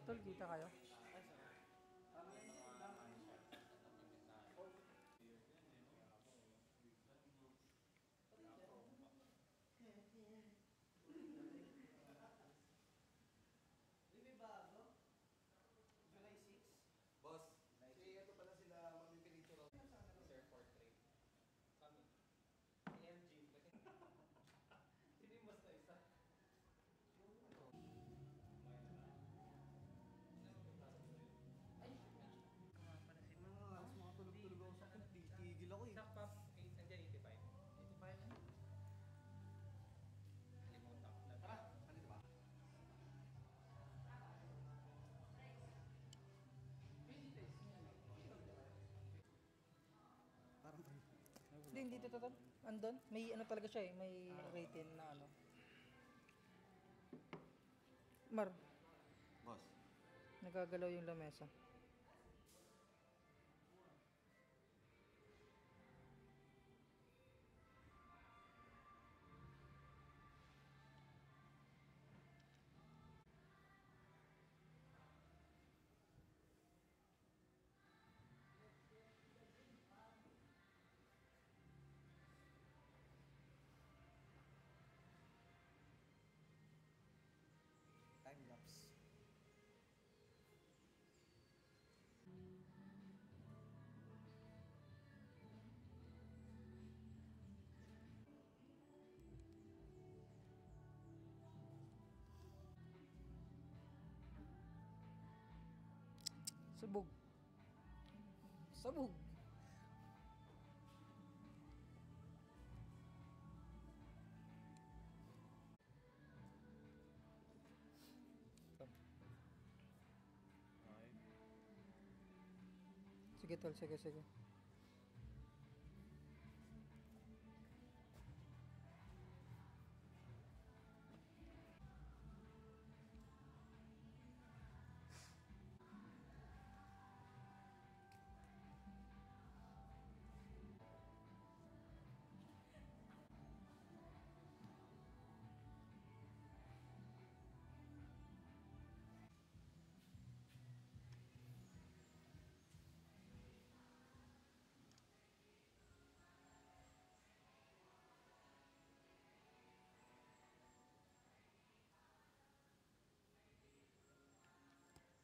tol, kita kayo. Boss, si ito pala sila mamipilito raw. Sir Portrait. Kami. AMG. Sino yung boss na isa? Makatulog-tulog ako sa akin. Tigil ako eh. Sa pop, nandiyan 85. 85 yan? Limutak na. Tara, nandito ba? Parang Hindi dito tol. Andun, may ano talaga siya eh, may rating na ano. Mar, boss. nagagalaw yung lamesa. Time lapse. Sabog. Sabog. Sige tol, sige, sige.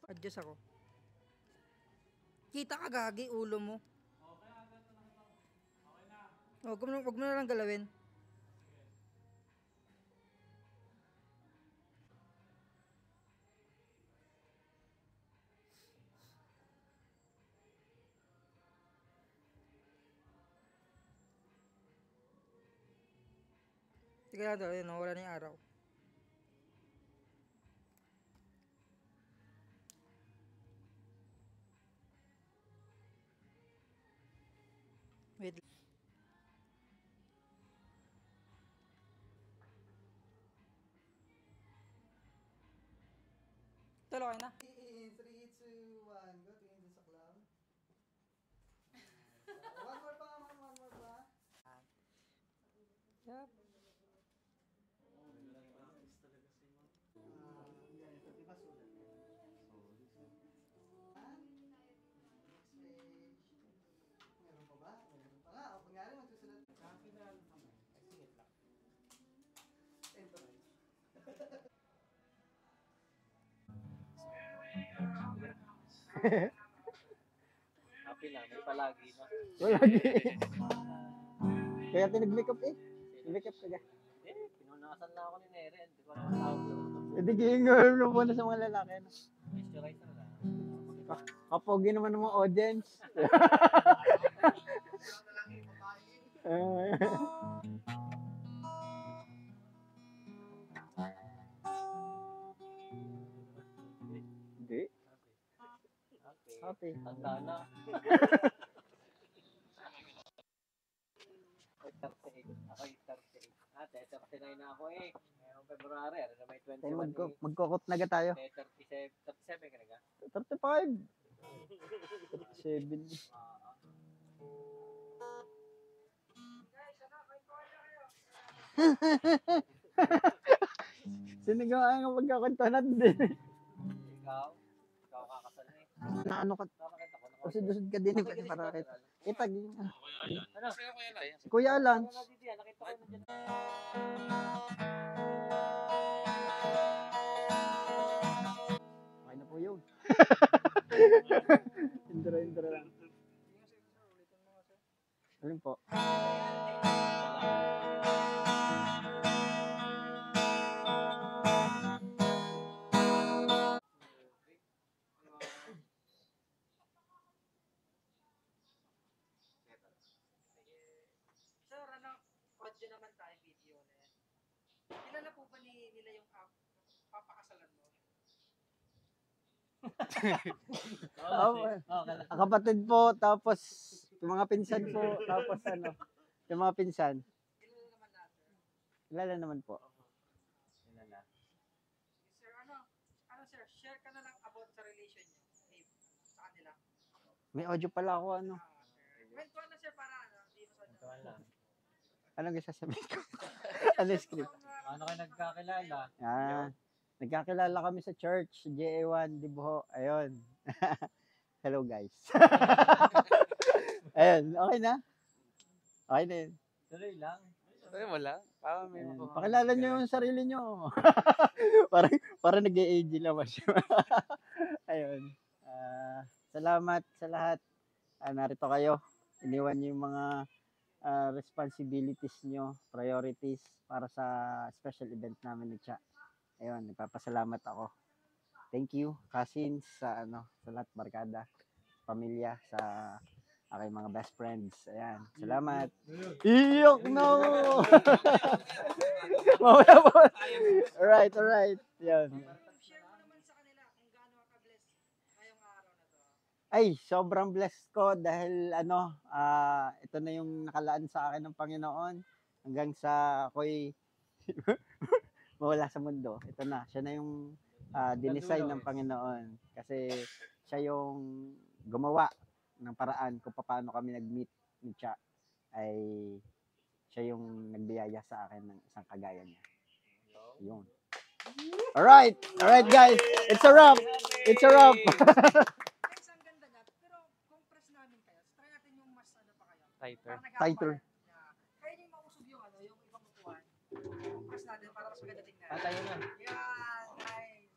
Adjust ako. Kita ka gagi, ulo mo. Okay, ganito lang ito. Okay na. Wag mo na lang galawin. Sige lang tol, yun, wala na yung araw. Wait. Tol, okay na? 3, 2, 1. Go, tingin sa clown. One more pa, one more pa. Yup. Ganito, di ba sulat? Meron pa ba? Meron pa nga. O, kunyari magsusulat. Kakilaan kami. Sige lang. Ito rin. Happy lang, may palagi na. Palagi. Kaya tinag-makeup eh. Makeup ka. Pinunasan na ako ni Nere. Hindi ko alam ang tawag doon. Hindi gingawa mo muna sa mga lalaki. No? Moisturizer na. Kapogi naman ng mga audience. Hindi. Happy. Tanda na. Ako yung 38. Ate, 39 na ako eh. Ngayong February, ano na may 21 eh. Magkukot na ga tayo. 37 ka na ka? 35. 7. Sinigawa nga magkakunta natin din. Ikaw? na ano ka. Nakakita ko. Usod-usod ka din eh, para kita. Itag. Ano? Si Kuya Alan. Nakita ko na dyan. Okay na po yun. Indra lang. Alin po? Sir, audio naman tayo, video na yan. Kilala po ba nila yung papakasalan mo? Ang kapatid po, tapos yung mga pinsan po, tapos ano, yung mga pinsan. Kilala naman natin. Kilala naman po. Sir, sir, share ka na lang about sa relation nyo sa kanila. May audio pala ako, ano. Kwentuhan na sir para hindi masyadong. Anong sasabihin ko? Ano yung script? Ano kayo nagkakilala? Nagkakilala kami sa church, JA1, Dibuho. Ayun. Hello guys. Ayun, okay na? Okay na yun. Tuloy lang. Wala. Parang may Pakilala nyo yung sarili nyo. parang nag-e-age naman siya. Ayun. Salamat sa lahat. Narito kayo. Iniwan nyo yung mga responsibilities nyo, priorities para sa special event namin ni Cha. Ayun, nagpapasalamat ako. Thank you, cousins, sa lahat, barkada, pamilya, sa aking mga best friends. Ayan, salamat. Iyok no! Mawala po. Alright. Yan. Share mo naman sa kanila kung gaano ka-bless ngayong araw na to. Ay, sobrang blessed ko dahil ito na yung nakalaan sa akin ng Panginoon hanggang sa ako'y mawala sa mundo. Ito na, siya na yung dinesign ng Panginoon kasi siya yung gumawa ng paraan kung paano kami nag-meet ni Cha. Ay siya yung nagbiyaya sa akin ng isang kagaya niya. Yun. Alright guys, it's a wrap. Guys, ang ganda niya. Pero compress namin kayo. Try natin yung mas pa kayo. Tighter. Tighter. Kaya yung mausog yung yung ibang upuan. Compress natin para mas maganda tingnan. Tayo na. Yan, nice.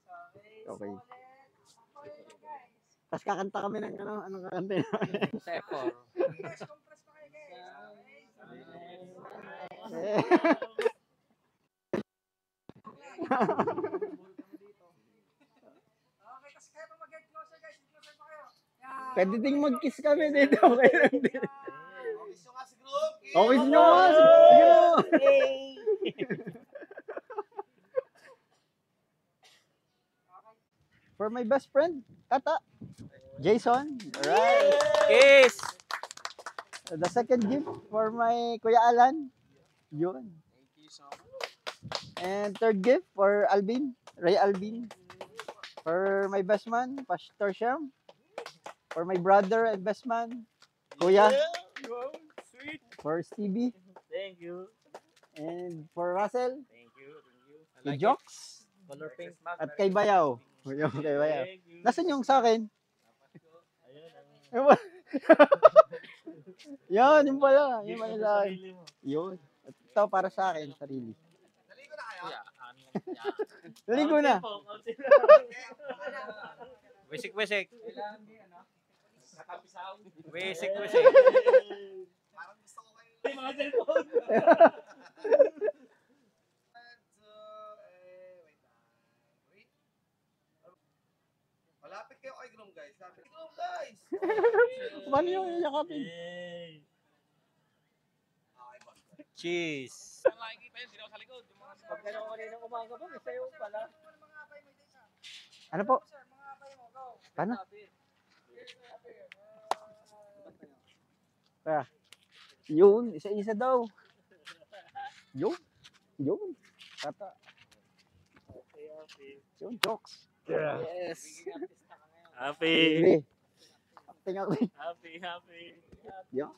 Okay. Solid. Okay na guys. Tapos kakanta kami ng anong kakanta yun? Sefor. Guys, compress pa kayo guys. Okay, kasi kaya pa mag-get closer guys. Closer pa kayo. Yan. Pwede ding mag-kiss kami dito. Okay lang din. Gusto nga si group. Okay nyo nga. Sige. For my best friend, Tata. Jason. Alright. Kiss! The second gift for my Kuya Alan. Yun. Thank you so much. And third gift for Alvin. Ray Alvin. For my best man, Pastor Shyam. For my brother and best man, Kuya. Wow, sweet. For Stevie. Thank you. And for Russell. Thank you. Kay Jokes. Color pink. At kay Bayaw. Yung kay Bayaw. Thank you. Nasaan yung sa akin? Ayun. Yan, yung pala. Yung pala sa akin. Yun. At ito para sa akin, sarili. Naligo na kayo? Naligo na. Wisik. Kailangan di ano? Nakapisaw. Wisik. Parang gusto ko kayo. Ay, mga cellphone. Wait. Malapit kayo kay Groom guys. Malapit kay Groom guys. Paano yung yakapin? Okay, boss. Cheese. Ang nakikita yun, sila ko sa likod. Yung mga Pag gano'n kanina umaga ba, may sayo pala. Ano po? Sir, mga abay mo, go. Paano? Kaya, yun, isa-isa daw. Yun. Tata. Yun, jokes. Yes. Happy. Acting. Yun.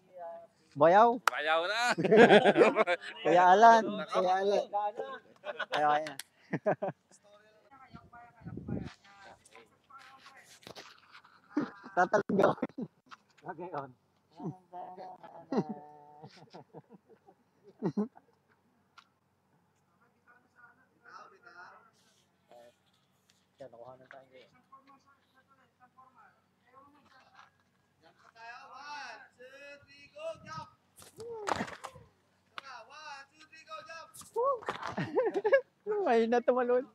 Bayaw. Bayaw na. Kuya Alan. Ayaw kaya. Kaya, kaya. Tatalog ako. Okay, on. Yan, nakuha na tayo ngayon. May na tumalon.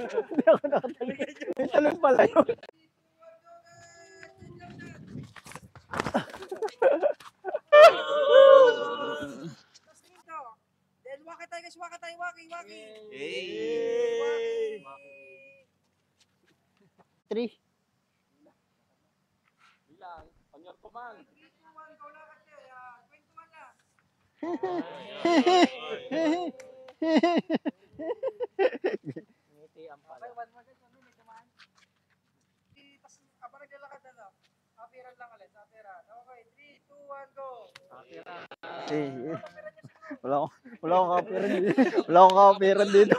Hindi ako nakatalog. May talon pala yun. Then waki tayo guys, waki tayo, waki. Hey! 3. Bilang, panyor ko man. 3, 2, 1, go lakad kayo. Kwentuhan na. Ngiti ang pala. Okay, one more guys, may dumaan. Tapos, abang naglalakad na no. Apiran lang ulit, apiran. Okay, 3, 2, 1, go. Wala akong kapiran dito. Wala akong kapiran dito.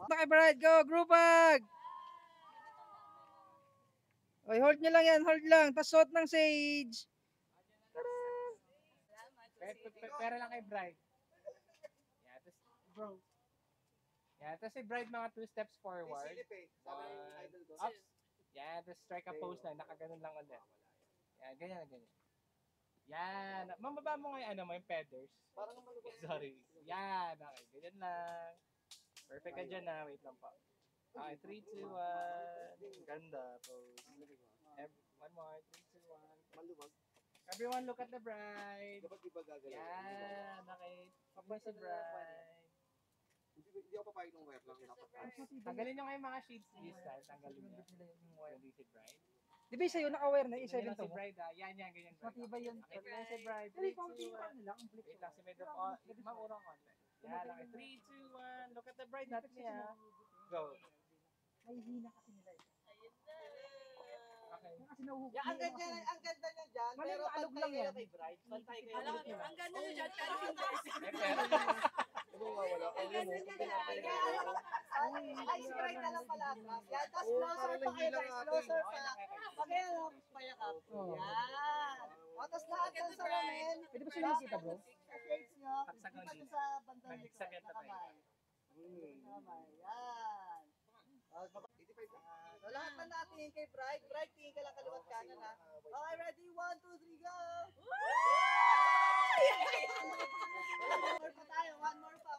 Okay, Brad, go, group hug. Okay, hold nyo lang yan, hold lang. Tapos suot ng sage. Pera lang kay Bride. Yeah, tapos, bro. Yeah, tapos si Bride mga 2 steps forward. Up. Yeah, tapos strike a pose lang. Nakaganon lang ulit. Yeah, ganyan na ganyan. Yan. Mamaba mo nga yung, yung feathers. Sorry. Yan. Okay, ganyan lang. Perfect ka dyan na. Wait lang pa. Okay, 3, 2, 1. Ganda pose. One more. 3, 2, 1. Maluwag. Everyone look at the bride. Dapat iba gagalaw. Yan. Okay. Papa si bride. Hindi ako papayag ng wire lang. Dapat. Tanggalin nyo nga yung mga sheets this time. Tanggalin nyo. Hindi si bride. Di ba sa'yo, naka-aware na, isa Ganyan rin to si mo? bride ah. Yan, ganyan bride. Matibay yun. Okay, ganyan si bride. Pero 3, ikaw, 2, tingin 1. nila, ang flex. Wait lang, si Medok. Maurang konti. Yan, okay. 3, 2, 1. Look at the bride natin niya. Go. May hina kasi nila eh. Okay. Yan kasi nahuhuli. Ang ganda niya dyan. Mali, Pero maalog pantay lang kayo yan. kay Bride. Pantay kayo. Alam, kay Bride. ang ganda nyo dyan, pero hindi. Ano nga wala? Ay, si Bride na lang pala. Yan, tapos closer pa kayo guys. Closer pa. Pagkaya lang, payakap. Yan. O, tapos lahat ng salamin. Pwede ba sinisita bro? Sa shades nyo. Saksakan Pati din. sa bandang likod. Saksakan na tayo. Nakamay. Nakamay. Yan. So, lahat na natin kay Bride. Bride, tingin ka lang kaliwat kanan ha. Okay, ready? 1, 2, 3, go! One more pa tayo. One more pa.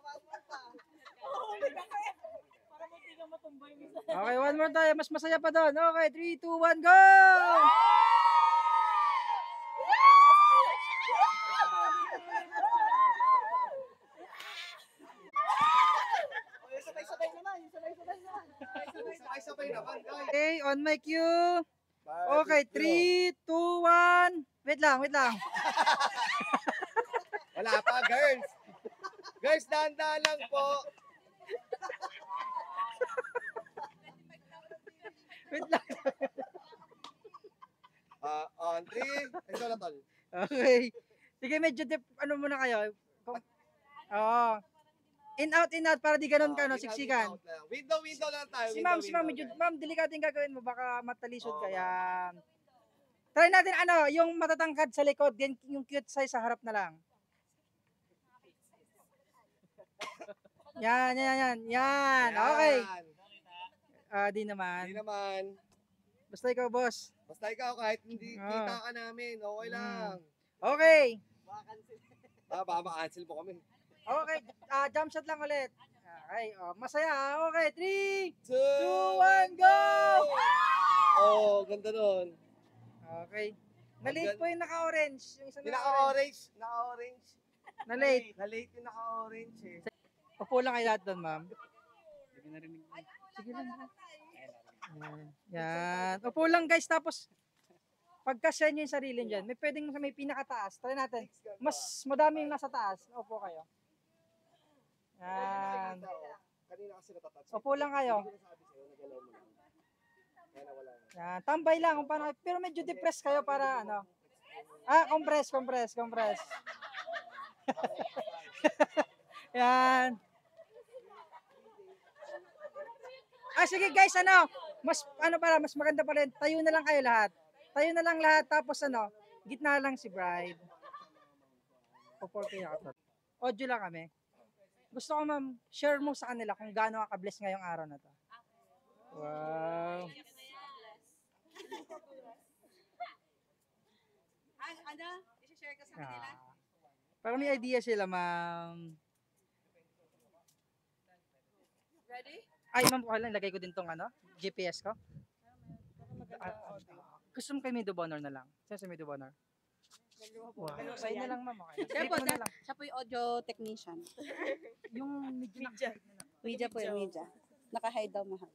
Okay, one more tayo. Mas masaya pa doon. Okay, 3, 2, 1, go! Okay, sabay-sabay naman. Sabay-sabay naman. Sabay-sabay naman, guys. Okay, on my cue. Okay, 3, 2, 1. Wait lang. Wala pa, girls. Girls, dahan-dahan lang po. Wait lang. On 3. Ito na, tol. Okay. Sige, medyo ano muna kayo. Oo. In out para di ganun ka, no? Siksikan. Window lang tayo. Si ma'am, medyo, ma'am, delikating gagawin mo. Baka matalisod ka yan. Try natin, yung matatangkad sa likod, then yung cute size sa harap na lang. Yan. Okay. Di naman. Hindi naman. Basta ikaw, boss. Basta ikaw, kahit hindi kita ka namin, okay lang. Okay. Baka ma-cancel po kami. Okay. Jump shot lang ulit. Okay. Masaya. Okay. 3, 2, 1, 2, go! Oh, ganda nun. Okay. Na-late po yung naka-orange. Yung isa Yung naka-orange. naka-orange. Na-late. Na-late yung naka-orange eh. Upo lang kayo lahat doon, ma'am. Sige lang. Yan. Upo lang guys, tapos pagka-share nyo yung sarili nyo dyan, may pwedeng sa may pinakataas. Try natin. Mas madami yung nasa taas. Upo kayo. Yan. Kanina kasi natatouch. Upo lang kayo. Hindi ko nasabi sa'yo, nagalaw mo lang. Kaya nawala na. Yan. Tambay lang. Kung paano, pero medyo depressed kayo para ano. Compress. Yan. Sige guys, mas maganda pa rin. Tayo na lang kayo lahat. Tayo na lang lahat, tapos gitna lang si bride. O 4K ako. Audio lang kami. Gusto ko ma'am, share mo sa kanila kung gaano ka ka-bless ngayong araw na to. Wow. I-share ka sa kanila? Para may idea sila, ma'am. Ready? Ay, ma'am, okay lang. Lagay ko din tong GPS ko. Gusto mo kay Maid of Honor na lang. Saan sa Maid of Honor? Wow. Sa inyo lang, ma'am. Okay. Siya Click po, mo na lang. siya po yung audio technician. Yung media. Media po yung media. Naka-hide daw mahal.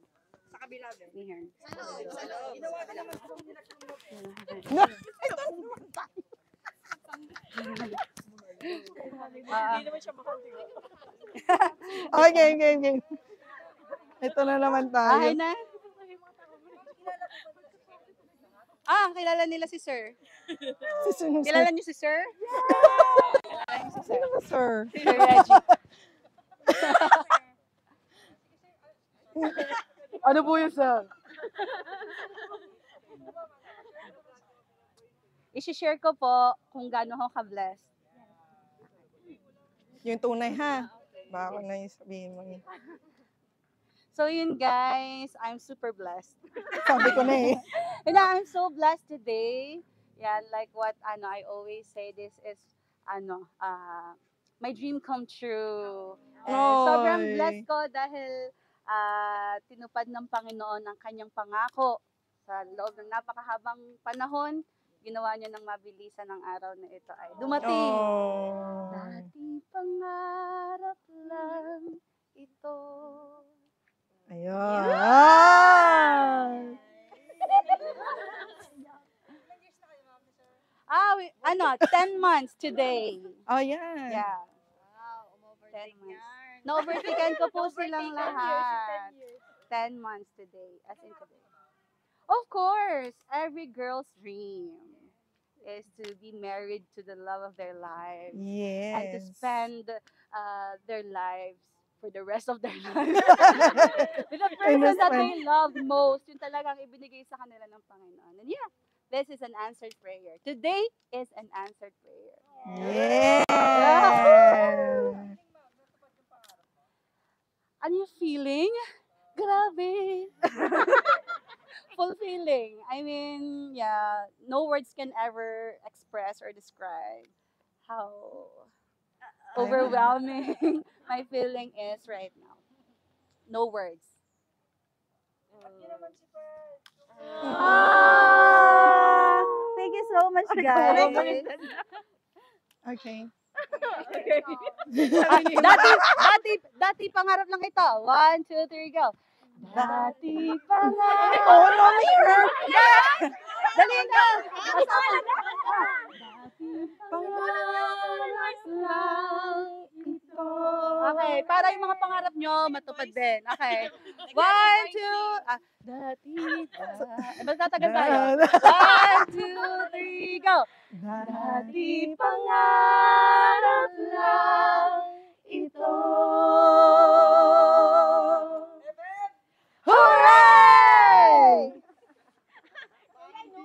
Sa kabila, Ben. Ni Hern. Sa loob. Ginawa ka naman po nila sa loob. Hindi naman siya makatiwa. Okay, game. Ito na naman tayo. Ahay na. Kilala nila si Sir. Kilala niyo si Sir? Kilala niyo si Sir. Sir. Sir Reggie. Ano po yun, sir? I-share ko po kung gaano ako ka-bless. Yung tunay, ha? Baka na yung sabihin mo. So yun guys, I'm super blessed. Sabi ko na eh. And I'm so blessed today. Yeah, like what I always say, this is my dream come true. And sobrang blessed ko dahil tinupad ng Panginoon ang kanyang pangako sa loob ng napakahabang panahon. Ginawa niya ng mabilisan ng araw na ito ay dumating. Dati pangarap lang ito. Ayan. 10 months today. Oh, yan. Yeah. Wow, 10 months. Na-overtaken ko po silang lahat. 10 months today, as in today. Of course, every girl's dream is to be married to the love of their lives. Yes. And to spend their lives for the rest of their lives. With the person that they love most, yung talagang ibinigay sa kanila ng Panginoon. And yeah, this is an answered prayer. Today is an answered prayer. Yeah. Ano yung feeling? Grabe. Fulfilling. I mean, yeah, no words can ever express or describe how overwhelming my feeling is right now. No words. Thank you so much, guys. Okay. Dati pangarap lang ito. 1, 2, 3, go. Dati pangarap. Oh, no, mirror. Dali na. Dati pangarap lang ito. Okay, para yung mga pangarap nyo matupad din. Okay. 1, 2, dati. Magtatagal tayo. 1, 2, 3, go. Dati pangarap lang ito. Hooray!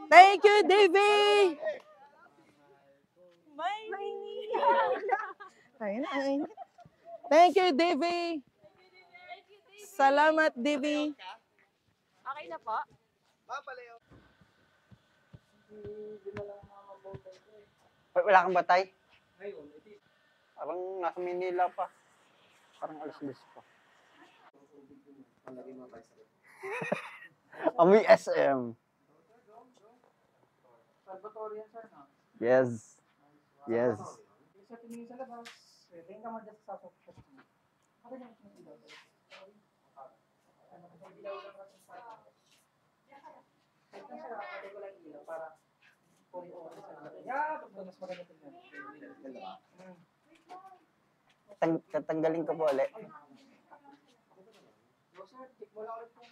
Thank you, Davey! Ayun. Thank you, Davey! Salamat, Davey! Okay na po? Wala kang batay? Parang nasa Manila pa. Parang alas-alas pa. Amoy SM. Salvatorian, sir, no? Yes. Yes. Sa tingin sa labas, tingin ka mag-just sa soft. Ako lang yung ilaw. Ano, kung ilaw lang kasi sa akin. Ito siya, pwede ko lang ilaw para puri oras sa natin. Yeah, pag mas maganda tingnan. Tatanggalin ko po ulit. Sir, check mo lang ulit kung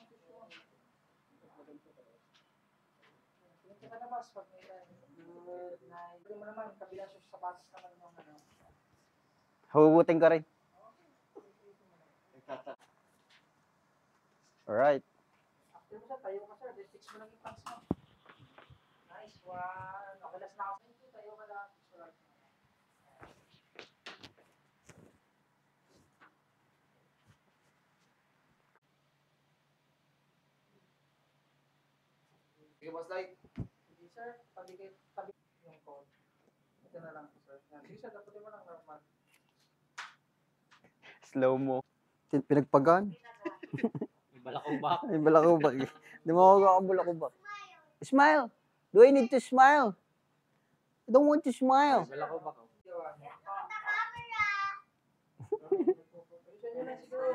Tsaka na mas, pag may good night. Pwede mo naman, kabila sa sapatos naman yung ano. Huhugutin ko rin. Alright. After mo siya, tayo ka sir. Then fix mo lang yung pants mo. Nice one. Okay, last na ako. Tayo ka lang. Fix mo lang. Sige, boss light. Sige sir, tabi yung code. Ito na lang po sir. Yan. Sige sir, dapat mo lang normal. Slow mo. Pinagpagan. May balakubak. Ay, balakubak. Hindi mo ako balakubak. Smile. Do I need to smile? I don't want to smile. May balakubak. Ayusin nyo na siguro.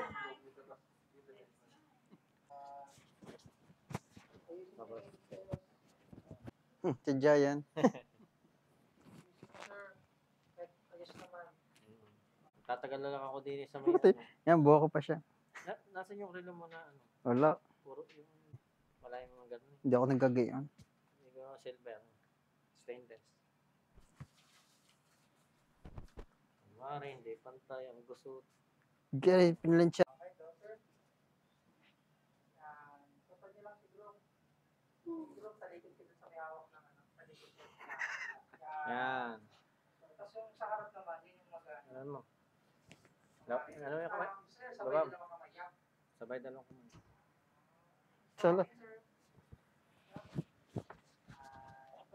Sadya yan. Sir, ayos naman. Tatagal na lang ako din sa may Buti. Yan, buha ko pa siya. Nasaan yung relo mo na ano? Wala. Puro yung wala yung mga ganun. Hindi ako nagkagayon. Hindi ko silver. Stainless. Mara, hindi pantay. Ang gusot. Gary, pinlansya. Okay, sir. Yan. Kapag nyo lang siguro. Siguro, talikod kita sa may hawak ng ano. Talikod ko. Yan. Tapos yung sa harap naman, yun yung mag-ano. Ano mo? Ano yung kamay? Sir, sabay Babam. nila mga kamay. Yan. Sabay dalawang kamay. Sala. Okay, sir.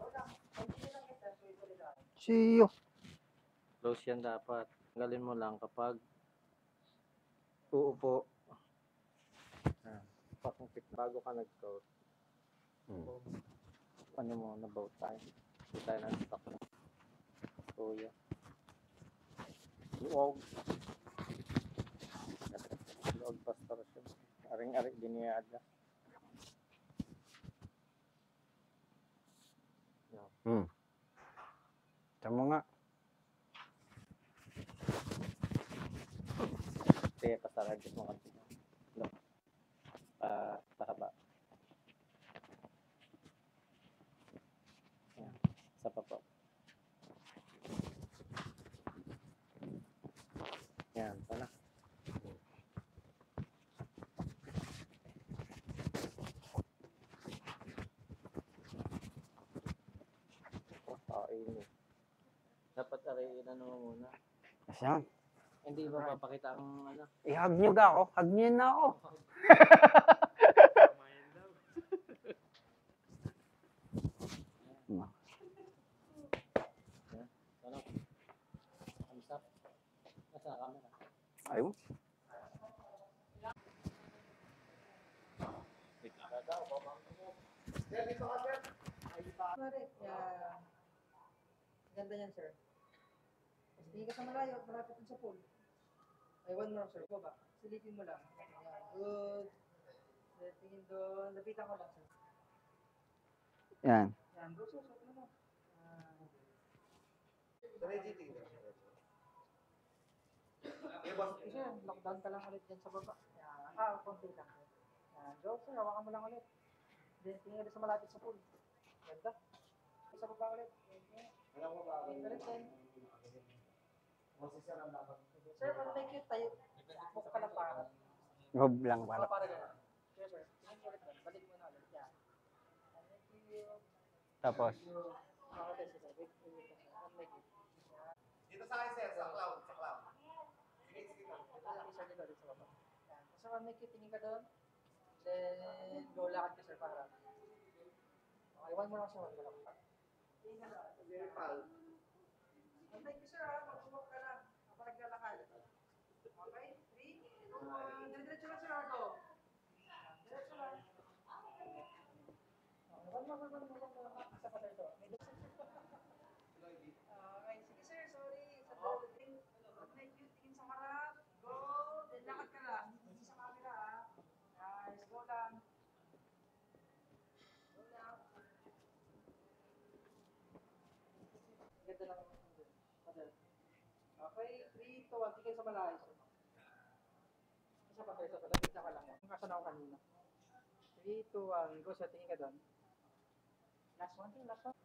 Go lang. Continue lang kita. So, ito nila. See you. Close yan dapat. Tanggalin mo lang kapag uupo. Pakungkit bago ka nag-coat. Ano mo, na-boat tayo. Hindi tayo na-stock na. Kuya. Luog. Luog pastor siya. Aring-aring diniyada. Tama nga. Sige, pasaragis mo kasi. No. Pahaba. Yan. Isa pa po. Yan, sana. Ini. Dapat ariin ano mo muna. Asan? Hindi ba papakita ang ano? I-hug nyo ga ako. Hug nyo na ako. Ano? Thumbs up. Nasa camera. Ayun. Pare, yan. Ganda yan, sir. Tapos tingin ka sa malayo, malapit dun sa pool. Ay, one more, sir. Baba. Silipin mo lang. Yan. Good. Then, tingin doon. Lapitan ko lang, sir. Yan. Yan. Go, sir. Suot mo na. Okay, sir. Lockdown ka lang ulit dyan sa baba. Yan. Konti lang. Yan. Go, sir. Hawakan mo lang ulit. Then, tingin ulit sa malapit sa pool. Ganda. Sa baba ulit. Tingin ulit, then. Sir, pag may cute tayo, mukha ka lang para. Hub lang para. Para gano'n. Yes, sir. Tingin ko ulit doon. Balik mo na ulit. Yan. Thank you. Tapos. Okay, sir. Wait, wait, sir. Pag may cute. Yan. Dito sa akin, sir. Sa cloud. Sa cloud. Sige, sige. Ito lang, sir, dito ulit sa baba. Yan. Sir, pag may cute, tingin ka doon. Then, go lakad ka, sir, para. Okay, one more lang, sir. One more lang. Tingin ka doon. Very proud. Thank you, sir. Mag-walk ka lang. Ako naglalakad. Okay? 3, 2, 1. Diretso lang, sir. Go. Diretso lang. One more. Isa pa, sir. Ito. Okay. Sige, sir. Sorry. Sa building. Pag may cute, tingin sa harap. Go. Then lakad ka lang. Hindi sa camera, ha. Nice. Go lang. Go lang. Ganda lang. Okay, 3, 2, 1. Tingin sa malayo. Isa pa, sir. Sa lapit na ka lang. Kung kasan ako kanina. 3, 2, 1. Go, sir. Tingin ka doon. Last one, last one.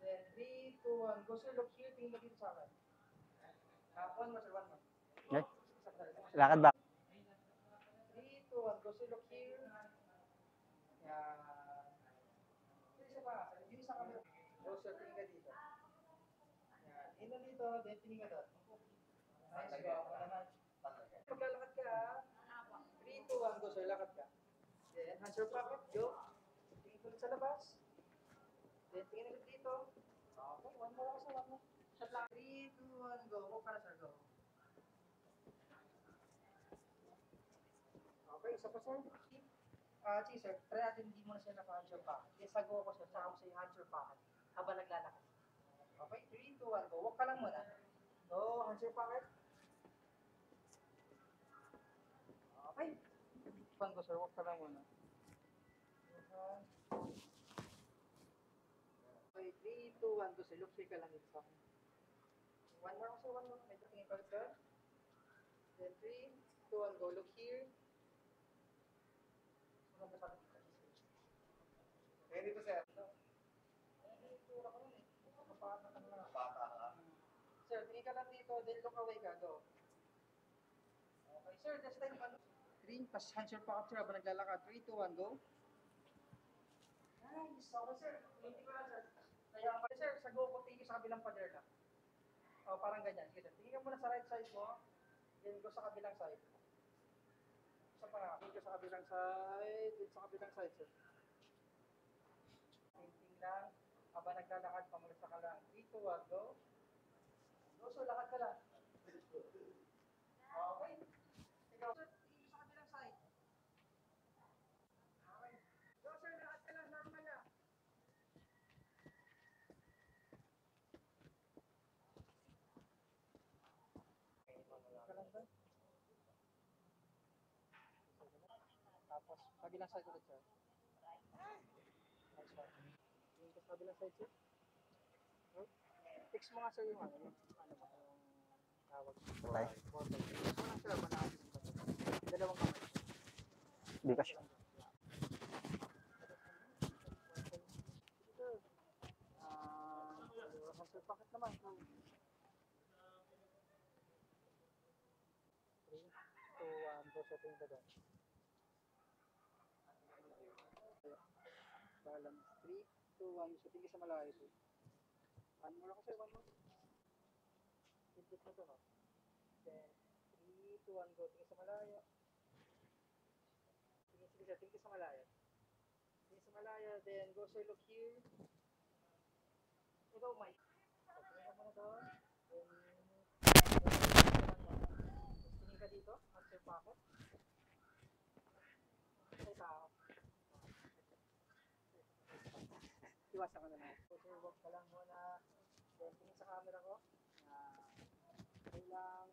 Then, 3, 2, 1. Go, sir. Look here. Tingin mo dito sa akin. One more, sir. One more. Okay. Lakad ba? 3, 2, 1. Go, sir. Look here. Yan. Isa pa. Yung isa kami. Go, sir. Tingin ka dito. Yan. Ino dito. Then, tingin ka doon. Nice. Go. Paglalakad ka, 3, 2, 1. Go, sir. Lakad ka. Then, hands your pocket. Go. Tingin ulit sa labas. Then, tingin ulit dito. Okay. One more ako, sir. One more. Shot lang. 3, 2, 1. Go. Walk ka na, sir. Go. Okay. Isa pa, sir. Sige, sir. Try natin hindi mo na siya naka-hands your pocket. Yes, sago ako, sir. Saka mo sa hands your pocket. Habang naglalakad. Okay. 3, 2, 1. Go. Walk ka lang muna. Go. Hands your pocket. Okay. Go, sir. Walk ka lang muna. Okay, 3, 2, 1. Go, sir. Look straight ka lang dito sa akin. One more, sir. One more. Medyo tingin ka, sir. Then 3, 2, 1. Go. Look here. Maganda sa akin dito. Eh, dito, sir. Sir, tingin ka lang dito. Then look away ka. Go. Okay, sir. This time, green, pas hands your pocket, sir, habang naglalakad. 3, 2, 1, go. Nice. Okay, sir. Hindi ko lang, sir. Kaya, sir, sa go ko, tingin sa kabilang pader na. O, parang ganyan. Sige, sir. Tingin ka muna sa right side mo. Then, go sa kabilang side. Isa pa nga. Tingin ka sa kabilang side. Then, sa kabilang side, sir. Tingin lang. Habang naglalakad, pamulisa ka lang. 3, 2, 1, go. Go, sir. Lakad ka lang. Okay. Ikaw, sir. Tingin sa kabilang side. Okay. Go, sir. Lakad ka lang. Normal na. Tapos, kabilang side ulit, sir. Nice one. Yung kabilang side, sir. Fix mo nga, sir, yung ano mo, yung tawag. Okay. Fix mo lang, sir, manakapin mo. Dalawang kamay. Di ka siya. Sir, bakit naman? 3, 2, 1, go sa tingin ka doon. Balance. 3, 2, 1, so tingin sa malayo. One more ako, sir, one more. Hintip mo to, no? Then, 3, 2, 1, go. Tingin sa malayo. Tingin sa malayo. Tingin sa malayo, then go, sir, look here. Ikaw, Mike. Tingin ka muna doon. Then, tingin ka dito, hands your pocket. Say tao. Iwasan ka na na. So, sir, walk ka lang muna. Then, tingin sa camera ko. Kailang